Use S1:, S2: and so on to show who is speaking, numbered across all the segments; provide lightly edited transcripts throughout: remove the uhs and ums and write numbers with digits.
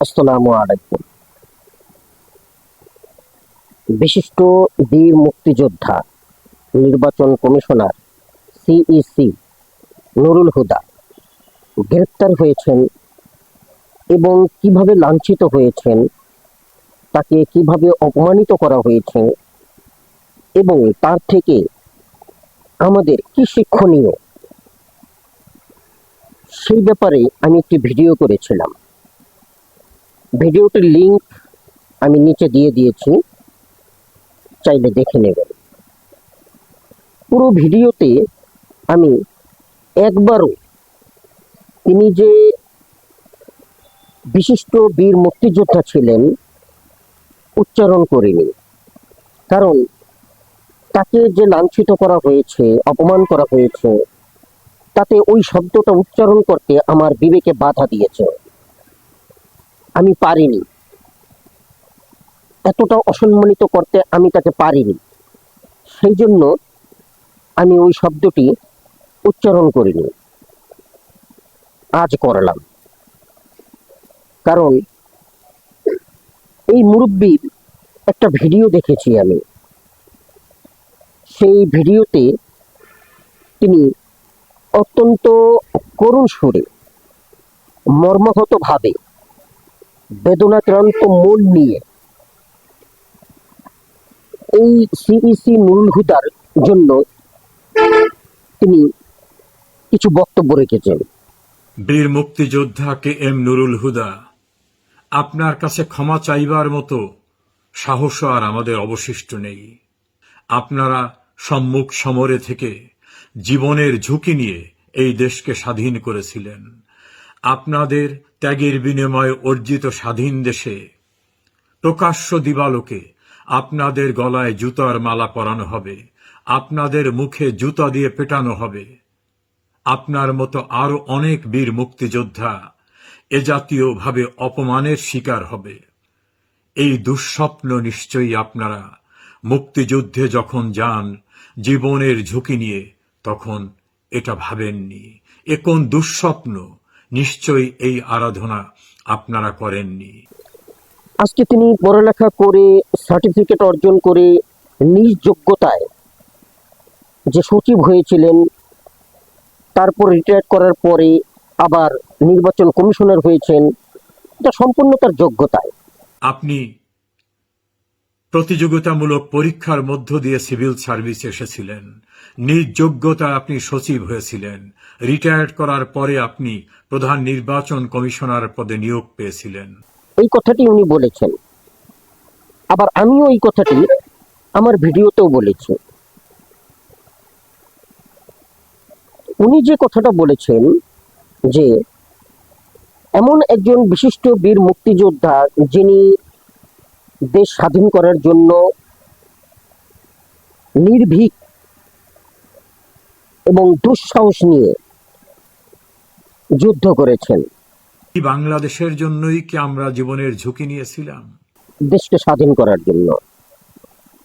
S1: আসসালামু আলাইকুম। বিশিষ্ট বীর মুক্তিযোদ্ধা, নির্বাচন কমিশনার সিইসি নুরুল হুদা গ্রেপ্তার হয়েছেন এবং কিভাবে লাঞ্ছিত হয়েছেন, তাকে কিভাবে অপমানিত করা হয়েছে এবং তার থেকে আমাদের কি শিক্ষণীয়, সেই ব্যাপারে আমি একটি ভিডিও করেছিলাম। ভিডিওটির লিংক আমি নিচে দিয়ে দিয়েছি, চাইলে দেখে নেবেন। পুরো ভিডিওতে আমি একবারও তিনি যে বিশিষ্ট বীর মুক্তিযোদ্ধা ছিলেন উচ্চারণ করিনি, কারণ তাকে যে লাঞ্ছিত করা হয়েছে, অপমান করা হয়েছে, তাতে ওই শব্দটা উচ্চারণ করতে আমার বিবেকে বাধা দিয়েছে। আমি পারিনি, এতটা অসম্মানিত করতে আমি তাকে পারিনি। সেই জন্য আমি ওই শব্দটি উচ্চারণ করিনি, আজ করলাম। কারণ এই মুরব্বীর একটা ভিডিও দেখেছি আমি, সেই ভিডিওতে তিনি অত্যন্ত করুণ সুরে, মর্মাহত ভাবে, বেদনাক্রান্ত মন নিয়ে এই সিইসি নুরুল হুদার জন্য তিনি কিছু বক্তব্য রেখেছেন।
S2: বীর মুক্তিযোদ্ধা কে এম নুরুল হুদা, আপনার কাছে ক্ষমা চাইবার মতো সাহস আর আমাদের অবশিষ্ট নেই। আপনারা সম্মুখ সমরে থেকে জীবনের ঝুঁকি নিয়ে এই দেশকে স্বাধীন করেছিলেন। আপনাদের ত্যাগের বিনিময়ে অর্জিত স্বাধীন দেশে প্রকাশ্য দিবালোকে আপনাদের গলায় জুতার মালা পরানো হবে, আপনাদের মুখে জুতা দিয়ে পেটানো হবে। আপনার মতো আরো অনেক বীর মুক্তিযোদ্ধা এ জাতীয় ভাবে অপমানের শিকার হবে। এই দুঃস্বপ্ন নিশ্চয়ই আপনারা মুক্তিযুদ্ধে যখন যান জীবনের ঝুঁকি নিয়ে, তখন এটা ভাবেননি। এ কোন দুঃস্বপ্ন? নিশ্চয়ই এই আরাধনা আপনারা করেননি।
S1: আজকে তিনি পড়ালেখা করে সার্টিফিকেট অর্জন করে নিজ যোগ্যতায় যে সচিব হয়েছিলেন, তারপর রিটায়ার করার পরে আবার নির্বাচন কমিশনার হয়েছেন, এটা সম্পূর্ণ তার যোগ্যতায়।
S2: আপনি প্রতিযোগিতামূলক পরীক্ষার মধ্য দিয়ে সিভিল সার্ভিসে এসেছিলেন, নিজ যোগ্যতায় আপনি সচিব হয়েছিলেন, রিটায়ার করার পরে আপনি প্রধান নির্বাচন কমিশনার পদে নিয়োগ পেয়েছিলেন।
S1: এই কথাটি উনি বলেছেন। আবার আমিও এই কথাটি আমার ভিডিওতেও বলেছি। উনি যে কথাটা বলেছেন যে এমন একজন বিশিষ্ট বীর মুক্তিযোদ্ধা যিনি দেশ স্বাধীন করার জন্য নির্ভীক এবং দুঃসাহস নিয়ে যুদ্ধ করেছেন,
S2: এই বাংলাদেশের জন্যই কি আমরা জীবনের ঝুঁকি নিয়েছিলাম?
S1: দেশকে স্বাধীন করার জন্য।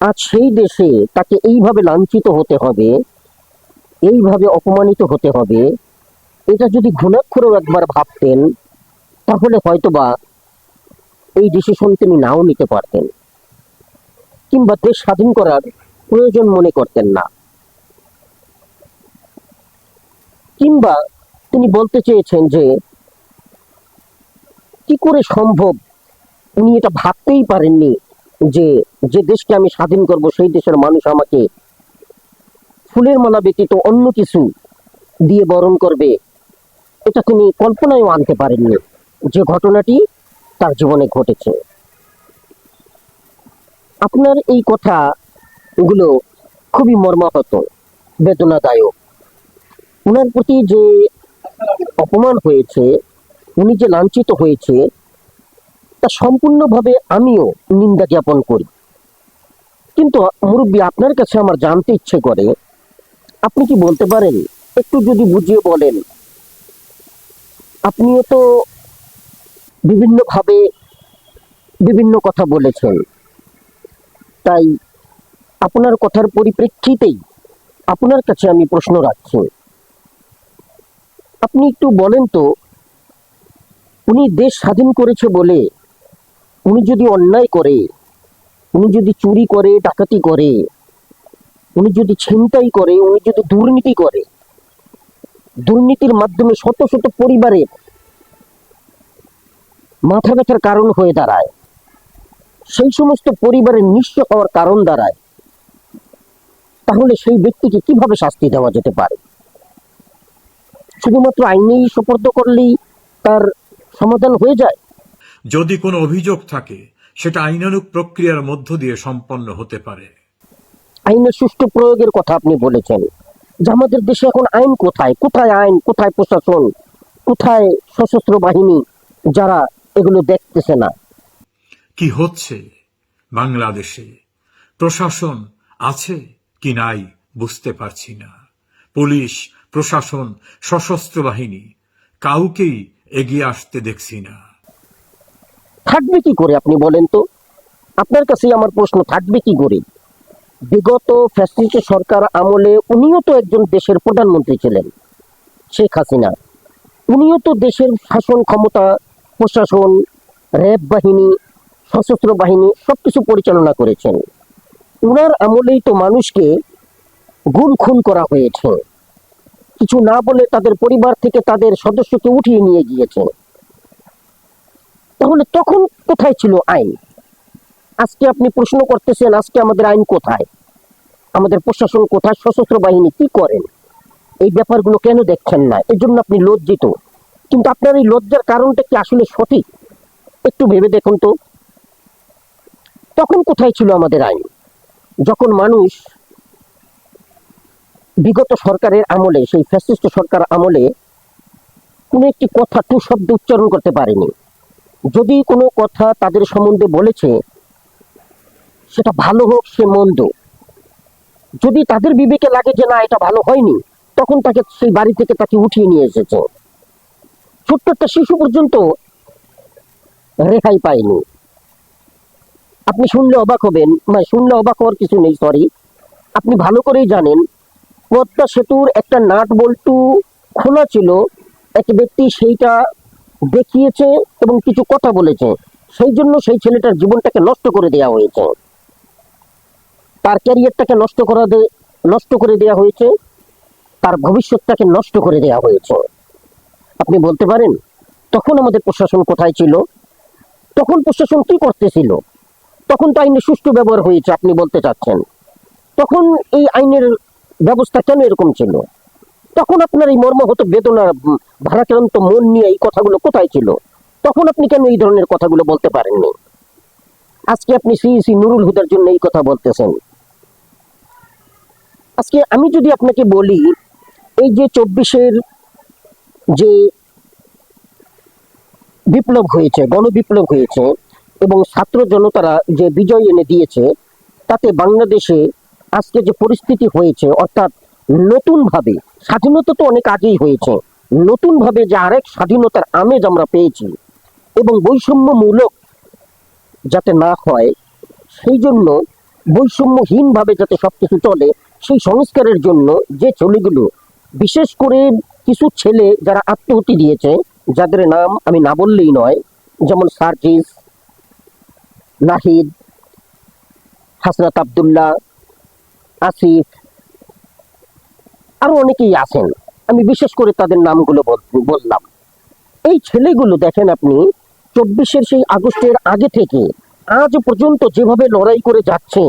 S1: আজ সেই দেশে তাকে এইভাবে লাঞ্ছিত হতে হবে, এইভাবে অপমানিত হতে হবে, এটা যদি ঘুণাক্ষরেও একবার ভাবতেন, তাহলে হয়তোবা এই ডিসিশন তিনি নাও নিতে পারতেন, কিংবা দেশ স্বাধীন করার প্রয়োজন মনে করতেন না। কিংবা তিনি বলতে চেয়েছেন যে কি করে সম্ভব, উনি এটা ভাবতেই পারেননি যে যে দেশকে আমি স্বাধীন করব সেই দেশের মানুষ আমাকে ফুলের মালা ব্যতীত অন্য কিছু দিয়ে বরণ করবে। এটা তিনি কল্পনায়ও আনতে পারেননি, যে ঘটনাটি তার জীবনে ঘটেছে। আপনার এই কথাগুলো খুবই মর্মাহত, বেদনাদায়ক। উনার প্রতি যে অপমান হয়েছে, উনি যে লাঞ্ছিত হয়েছে, তা সম্পূর্ণভাবে আমিও নিন্দা জ্ঞাপন করি। কিন্তু মুরব্বী, আপনার কাছে আমার জানতে ইচ্ছে করে, আপনি কি বলতে পারেন, একটু যদি বুঝিয়ে বলেন, আপনিও তো বিভিন্নভাবে বিভিন্ন কথা বলেছেন, তাই আপনার কথার পরিপ্রেক্ষিতেই আপনার কাছে আমি প্রশ্ন রাখছি। আপনি একটু বলেন তো, উনি দেশ স্বাধীন করেছে বলে উনি যদি অন্যায় করে, উনি যদি চুরি করে, ডাকাতি করে, উনি যদি ছিনতাই করে, উনি যদি দুর্নীতি করে, দুর্নীতির মাধ্যমে শত শত পরিবারের মাথা ব্যথার কারণ হয়ে দাঁড়ায়, সেই সমস্ত পরিবারের নিঃস্ব হওয়ার কারণ দাঁড়ায়, তাহলে সেই ব্যক্তিকে কিভাবে শাস্তি দেওয়া যেতে পারে? শুধুমাত্র আইনেই সোপর্দ করলেই তার সমাধান হয়ে যায়?
S2: যদি কোনো অভিযোগ থাকে, সেটা আইনানুগ প্রক্রিয়ার মধ্য দিয়ে সম্পন্ন হতে পারে।
S1: আইনের সুষ্ঠু প্রয়োগের কথা আপনি বলেছেন, যে আমাদের দেশে এখন আইন কোথায়? কোথায় আইন, কোথায় প্রশাসন, কোথায় সশস্ত্র বাহিনী যারা এগুলো দেখতেছে না?
S2: কি হচ্ছে বাংলাদেশে? প্রশাসন আছে কি নাই বুঝতে পারছি না। পুলিশ, প্রশাসন, সশস্ত্র বাহিনী কাউকেই এগিয়ে আসতে দেখছি না।
S1: থাকবে কি করে আপনি বলেন তো? আপনার কাছে আমার প্রশ্ন, থাকবে কি করে? বিগত ফ্যাসিস্ট সরকার আমলে উনিও তো একজন দেশের প্রধানমন্ত্রী ছিলেন, শেখ হাসিনা। উনিও তো দেশের শাসন ক্ষমতা, প্রশাসন, র্যাব বাহিনী, সশস্ত্র বাহিনী সবকিছু পরিচালনা করেছেন। উনার আমলেই তো মানুষকে গুম খুন করা হয়েছে, কিছু না বলে তাদের পরিবার থেকে তাদের সদস্যকে উঠিয়ে নিয়ে গিয়েছে। তাহলে তখন কোথায় ছিল আইন? আজকে আপনি প্রশ্ন করতেছেন আজকে আমাদের আইন কোথায়, আমাদের প্রশাসন কোথায়, সশস্ত্র বাহিনী কি করেন? এই ব্যাপারগুলো কেন দেখছেন না? এর জন্য আপনি লজ্জিত। কিন্তু আপনার এই লজ্জার কারণটা কি আসলে সঠিক? একটু ভেবে দেখুন তো, তখন কোথায় ছিল আমাদের আইন? যখন মানুষ বিগত সরকারের আমলে, সেই ফ্যাসিস্ট সরকার আমলে কোনো একটি কথা, টু শব্দ উচ্চারণ করতে পারেনি। যদি কোনো কথা তাদের সম্বন্ধে বলেছে, সেটা ভালো হোক সে মন্দ, যদি তাদের বিবেকে লাগে যে না এটা ভালো হয়নি, তখন তাকে সেই বাড়ি থেকে তাকে উঠিয়ে নিয়ে এসেছে। ছোট্ট একটা শিশু পর্যন্ত রেহাই পায়নি। আপনি শুনলে অবাক হবেন, মানে শুনলে অবাক হওয়ার কিছু নেই, সরি, আপনি ভালো করেই জানেন পদ্মা সেতুর একটা নাট বল্টু খোলা ছিল, এক ব্যক্তি সেইটা দেখিয়েছে এবং কিছু কথা বলেছে, সেই জন্য সেই ছেলেটার জীবনটাকে নষ্ট করে দেওয়া হয়েছে, তার ক্যারিয়ারটাকে নষ্ট করে দেওয়া হয়েছে, তার ভবিষ্যৎটাকে নষ্ট করে দেওয়া হয়েছে। আপনি বলতে পারেন তখন আমাদের প্রশাসন কোথায় ছিল? তখন প্রশাসন কি করতেছিল? তখন তো আইনের সুষ্ঠু ব্যবহার হয়েছে আপনি বলতে চাচ্ছেন। তখন এই আইনের ব্যবস্থা কেন এরকম ছিল? তখন আপনার এই মর্মাহত বেদনা, ভারাক্রান্ত মন নিয়ে এই কথাগুলো কোথায় ছিল? তখন আপনি কেন এই ধরনের কথাগুলো বলতে পারেননি? আজকে আপনি সিইসি নুরুল হুদার জন্য এই কথা বলতেছেন। আজকে আমি যদি আপনাকে বলি, এই যে 24-এর যে বিপ্লব হয়েছে, গণবিপ্লব হয়েছে এবং ছাত্র জনতারা যে বিজয় এনে দিয়েছে, তাতে বাংলাদেশে আজকে যে পরিস্থিতি হয়েছে, অর্থাৎ নতুন ভাবে, স্বাধীনতা তো অনেক আগেই হয়েছে, নতুন ভাবে যে আরেক স্বাধীনতার আমেজ আমরা পেয়েছি, এবং বৈষম্যমূলক যাতে না হয়, সেই জন্য বৈষম্যহীন ভাবে যাতে সবকিছু চলে, সেই সংস্কারের জন্য যে ছেলেগুলো, বিশেষ করে কিছু ছেলে যারা আত্মহত্যা দিয়েছে, যাদের নাম আমি না বললেই নয়, যেমন সার্জিস, নাহিদ, হাসনাত আব্দুল্লাহ, আসিফ, আরো অনেকেই আছেন, আমি বিশেষ করে তাদের নামগুলো বললাম। এই ছেলেগুলো দেখেন আপনি 24-এর সেই আগস্টের আগে থেকে আজ পর্যন্ত যেভাবে লড়াই করে যাচ্ছে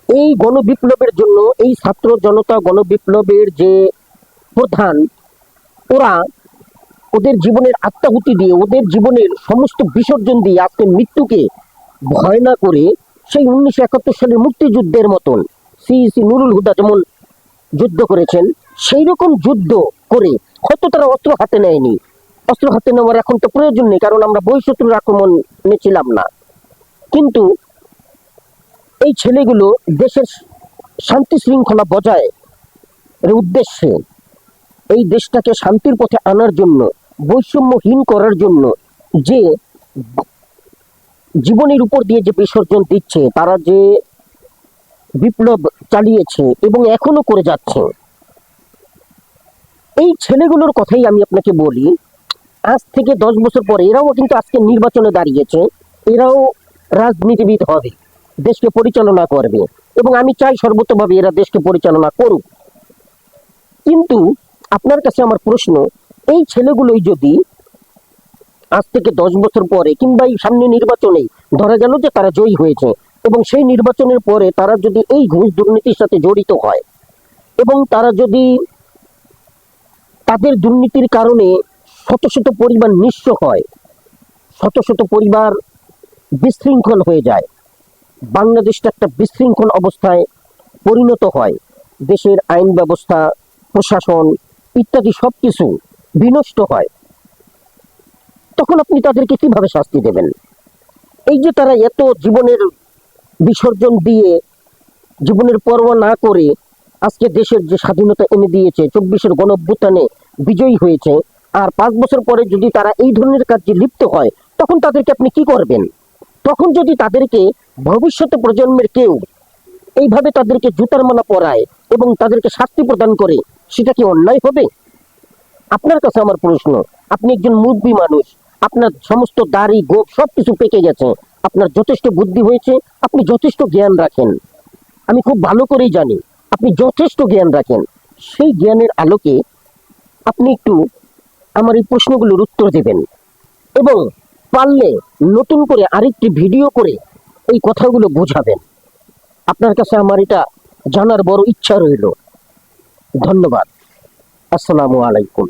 S1: এই গণবিপ্লবের জন্য, এই ছাত্র জনতা গণবিপ্লবের যে প্রধান, ওরা ওদের জীবনের আত্মাহুতি দিয়ে, ওদের জীবনের সমস্ত বিসর্জন দিয়ে আজকে মৃত্যুকে ভয় না করে, সেই 1971 সালের মুক্তিযুদ্ধের মতন সিইসি নুরুল হুদা যেমন যুদ্ধ করেছেন, সেই রকম যুদ্ধ করে, হয়তো তারা অস্ত্র হাতে নেয়নি, অস্ত্র হাতে নেওয়ার এখন তো প্রয়োজন নেই, কারণ আমরা বহিঃশত্রুর আক্রমণে ছিলাম না, কিন্তু এই ছেলেগুলো দেশের শান্তি শৃঙ্খলা বজায় উদ্দেশ্যে, এই দেশটাকে শান্তির পথে আনার জন্য, বৈষম্যহীন করার জন্য যে জীবনের উপর দিয়ে যে বিসর্জন দিচ্ছে, তারা যে বিপ্লব চালিয়েছে এবং এখনো করে যাচ্ছে, এই ছেলেগুলোর কথাই আমি আপনাকে বলি। আজ থেকে 10 বছর পরে এরাও কিন্তু আজকে নির্বাচনে দাঁড়িয়েছে, এরাও রাজনীতিবিদ হবে, দেশকে পরিচালনা করবে, এবং আমি চাই সর্বতভাবে এরা দেশকে পরিচালনা করুক। কিন্তু আপনার কাছে আমার প্রশ্ন, এই ছেলেগুলোই যদি আজ থেকে 10 বছর পরে কিংবা এই সামনে নির্বাচনে ধরা গেল যে তারা জয়ী হয়েছে, এবং সেই নির্বাচনের পরে তারা যদি এই ঘুষ দুর্নীতির সাথে জড়িত হয়, এবং তারা যদি তাদের দুর্নীতির কারণে শত শত পরিবার নিঃস্ব হয়, শত শত পরিবার বিশৃঙ্খল হয়ে যায়, বাংলাদেশটা একটা বিশৃঙ্খল অবস্থায় পরিণত হয়, দেশের আইন ব্যবস্থা, প্রশাসন ইত্যাদি সবকিছু বিনষ্ট হয়, তখন আপনি তাদেরকে কিভাবে শাস্তি দেবেন? এই যে তারা এত জীবনের বিসর্জন দিয়ে, জীবনের পরোয়া না করে আজকে দেশের যে স্বাধীনতা এনে দিয়েছে, 24-এর গণঅভ্যুত্থানে বিজয়ী হয়েছে, আর 5 বছর পরে যদি তারা এই ধরনের কাজে লিপ্ত হয়, তখন তাদেরকে আপনি কি করবেন? তখন যদি তাদেরকে ভবিষ্যতে প্রজন্মের কেউ এইভাবে তাদেরকে জুতার মালা পরায় এবং তাদেরকে শাস্তি প্রদান করে, সেটা কি অন্যায় হবে? আপনার কাছে আমার প্রশ্ন, আপনি একজন মুরব্বী মানুষ, আপনার সমস্ত দাড়ি গোঁফ সবকিছু পেকে গেছে, আপনার যথেষ্ট বুদ্ধি হয়েছে, আপনি যথেষ্ট জ্ঞান রাখেন, আমি খুব ভালো করেই জানি আপনি যথেষ্ট জ্ঞান রাখেন। সেই জ্ঞানের আলোকে আপনি একটু আমার এই প্রশ্নগুলোর উত্তর দেবেন, এবং পারলে নতুন করে আরেকটি ভিডিও করে এই কথাগুলো বোঝাবেন। আপনার কাছে আমার এটা জানার বড় ইচ্ছা রইল। ধন্যবাদ। আসসালামু আলাইকুম।